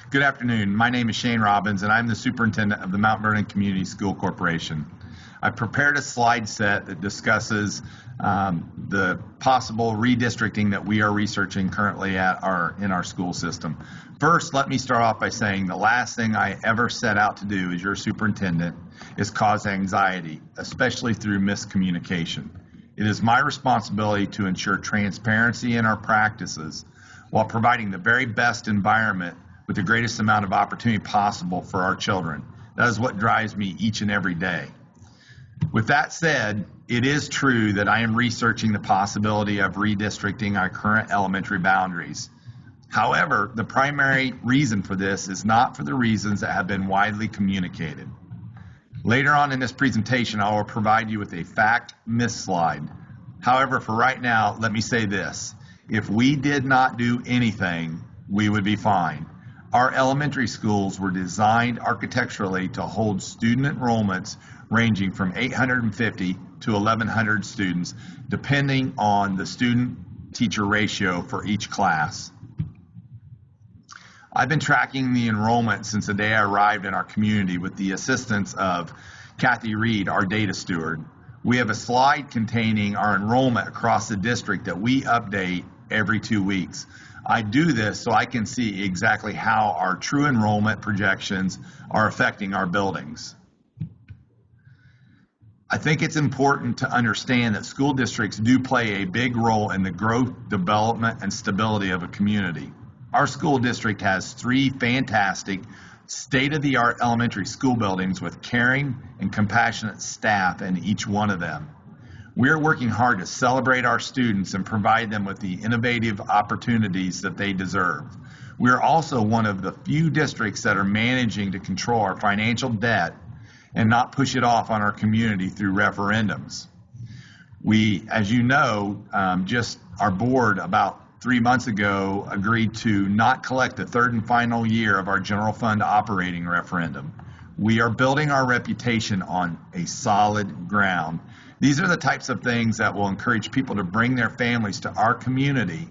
Good afternoon. My name is Shane Robbins, and I'm the superintendent of the Mount Vernon Community School Corporation. I've prepared a slide set that discusses the possible redistricting that we are researching currently in our school system. First, let me start off by saying the last thing I ever set out to do as your superintendent is cause anxiety, especially through miscommunication. It is my responsibility to ensure transparency in our practices while providing the very best environment with the greatest amount of opportunity possible for our children. That is what drives me each and every day. With that said, it is true that I am researching the possibility of redistricting our current elementary boundaries. However, the primary reason for this is not for the reasons that have been widely communicated. Later on in this presentation, I will provide you with a fact myth slide. However, for right now, let me say this. If we did not do anything, we would be fine. Our elementary schools were designed architecturally to hold student enrollments ranging from 850 to 1,100 students, depending on the student-teacher ratio for each class. I've been tracking the enrollment since the day I arrived in our community with the assistance of Kathy Reed, our data steward. We have a slide containing our enrollment across the district that we update every 2 weeks. I do this so I can see exactly how our true enrollment projections are affecting our buildings. I think it's important to understand that school districts do play a big role in the growth, development, and stability of a community. Our school district has 3 fantastic state-of-the-art elementary school buildings with caring and compassionate staff in each one of them. We are working hard to celebrate our students and provide them with the innovative opportunities that they deserve. We are also one of the few districts that are managing to control our financial debt and not push it off on our community through referendums. We, as you know, our board about 3 months ago agreed to not collect the 3rd and final year of our general fund operating referendum. We are building our reputation on a solid ground. These are the types of things that will encourage people to bring their families to our community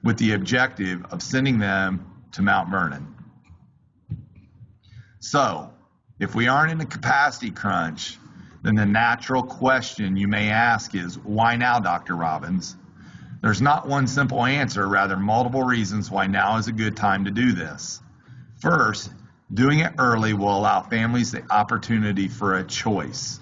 with the objective of sending them to Mount Vernon. So, if we aren't in a capacity crunch, then the natural question you may ask is, why now, Dr. Robbins? There's not one simple answer, rather multiple reasons why now is a good time to do this. First, doing it early will allow families the opportunity for a choice.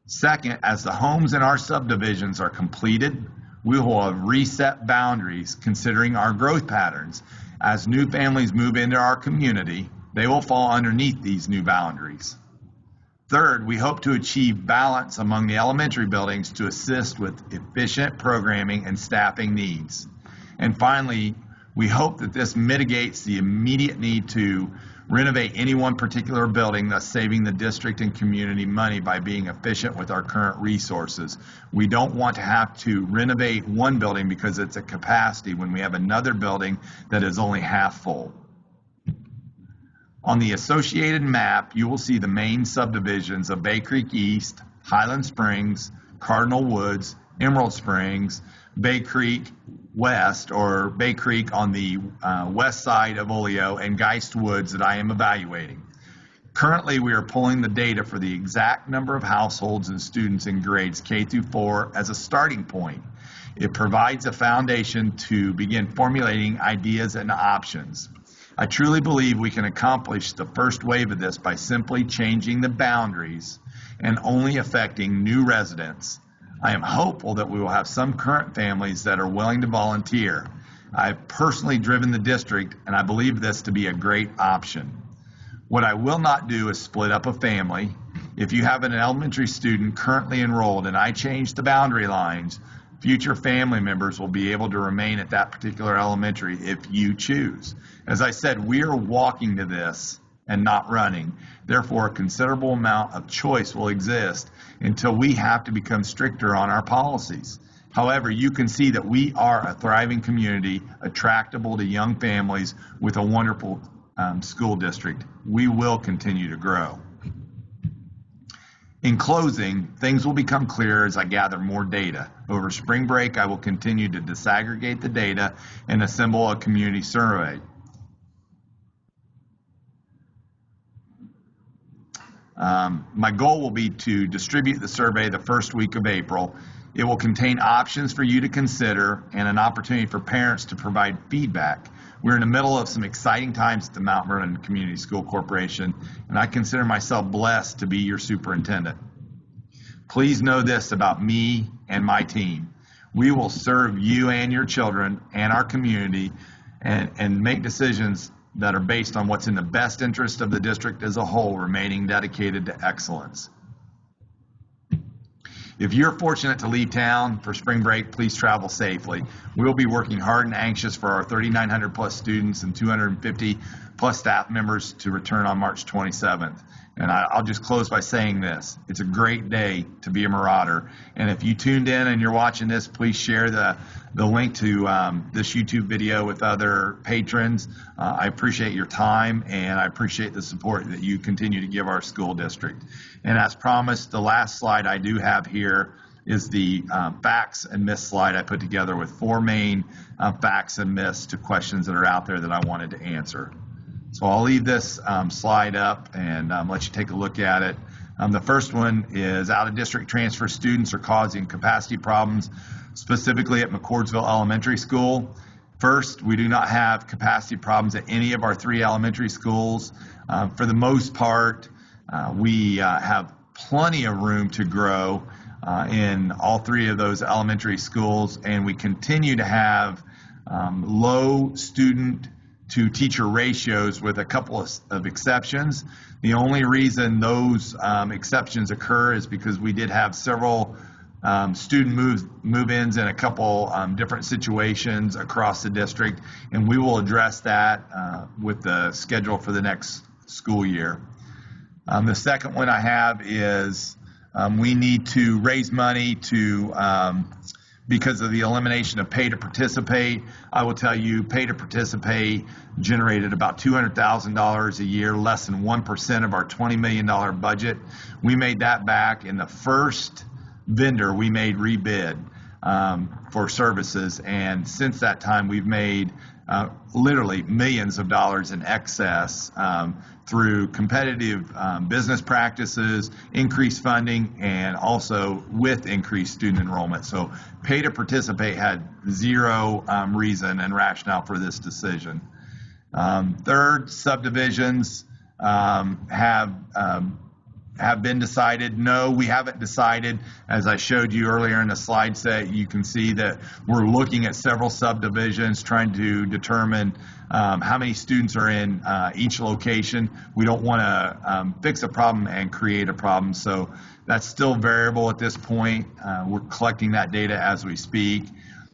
Second, as the homes in our subdivisions are completed, we will have reset boundaries considering our growth patterns. As new families move into our community, they will fall underneath these new boundaries. Third, we hope to achieve balance among the elementary buildings to assist with efficient programming and staffing needs. And finally, we hope that this mitigates the immediate need to renovate any one particular building, thus saving the district and community money by being efficient with our current resources. We don't want to have to renovate one building because it's at capacity when we have another building that is only half full. On the associated map, you will see the main subdivisions of Bay Creek East, Highland Springs, Cardinal Woods, Emerald Springs, Bay Creek West, or Bay Creek on the west side of Oleo, and Geist Woods that I am evaluating. Currently, we are pulling the data for the exact number of households and students in grades K through 4 as a starting point. It provides a foundation to begin formulating ideas and options. I truly believe we can accomplish the first wave of this by simply changing the boundaries and only affecting new residents. I am hopeful that we will have some current families that are willing to volunteer. I've personally driven the district, and I believe this to be a great option. What I will not do is split up a family. If you have an elementary student currently enrolled and I change the boundary lines, future family members will be able to remain at that particular elementary if you choose. As I said, we are walking to this and not running. Therefore, a considerable amount of choice will exist until we have to become stricter on our policies. However, you can see that we are a thriving community, attractable to young families with a wonderful school district. We will continue to grow. In closing, things will become clearer as I gather more data. Over spring break, I will continue to disaggregate the data and assemble a community survey. My goal will be to distribute the survey the first week of April. It will contain options for you to consider and an opportunity for parents to provide feedback. We're in the middle of some exciting times at the Mount Vernon Community School Corporation, and I consider myself blessed to be your superintendent. Please know this about me and my team. We will serve you and your children and our community and make decisions that are based on what's in the best interest of the district as a whole, remaining dedicated to excellence. If you're fortunate to leave town for spring break, please travel safely. We'll be working hard and anxious for our 3,900 plus students and 250 plus staff members to return on March 27th. And I'll just close by saying this. It's a great day to be a Marauder. And if you tuned in and you're watching this, please share the link to this YouTube video with other patrons. I appreciate your time, and I appreciate the support that you continue to give our school district. And as promised, the last slide I do have here is the facts and myths slide I put together with 4 main facts and myths to questions that are out there that I wanted to answer. So I'll leave this slide up and let you take a look at it. The first one is out-of-district transfer students are causing capacity problems, specifically at McCordsville Elementary School. First, we do not have capacity problems at any of our 3 elementary schools. For the most part, we have plenty of room to grow in all 3 of those elementary schools, and we continue to have low student to teacher ratios with a couple of exceptions. The only reason those exceptions occur is because we did have several student move-ins in a couple different situations across the district, and we will address that with the schedule for the next school year. The second one I have is we need to raise money to because of the elimination of pay to participate. I will tell you, pay to participate generated about $200,000 a year, less than 1% of our $20 million budget. We made that back in the first vendor we made rebid for services, and since that time we've made literally millions of dollars in excess through competitive business practices, increased funding, and also with increased student enrollment. So pay to participate had zero reason and rationale for this decision. Third, subdivisions have been decided. No, we haven't decided. As I showed you earlier in the slide set, you can see that we're looking at several subdivisions, trying to determine how many students are in each location. We don't want to fix a problem and create a problem, so that's still variable at this point. We're collecting that data as we speak.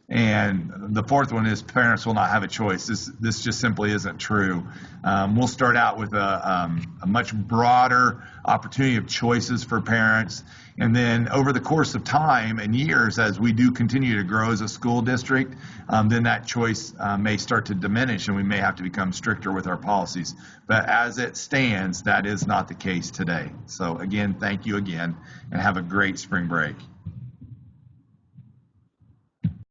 And the fourth one is parents will not have a choice. This just simply isn't true. We'll start out with a much broader opportunity of choices for parents. And then over the course of time and years, as we do continue to grow as a school district, then that choice may start to diminish and we may have to become stricter with our policies. But as it stands, that is not the case today. So again, thank you again and have a great spring break.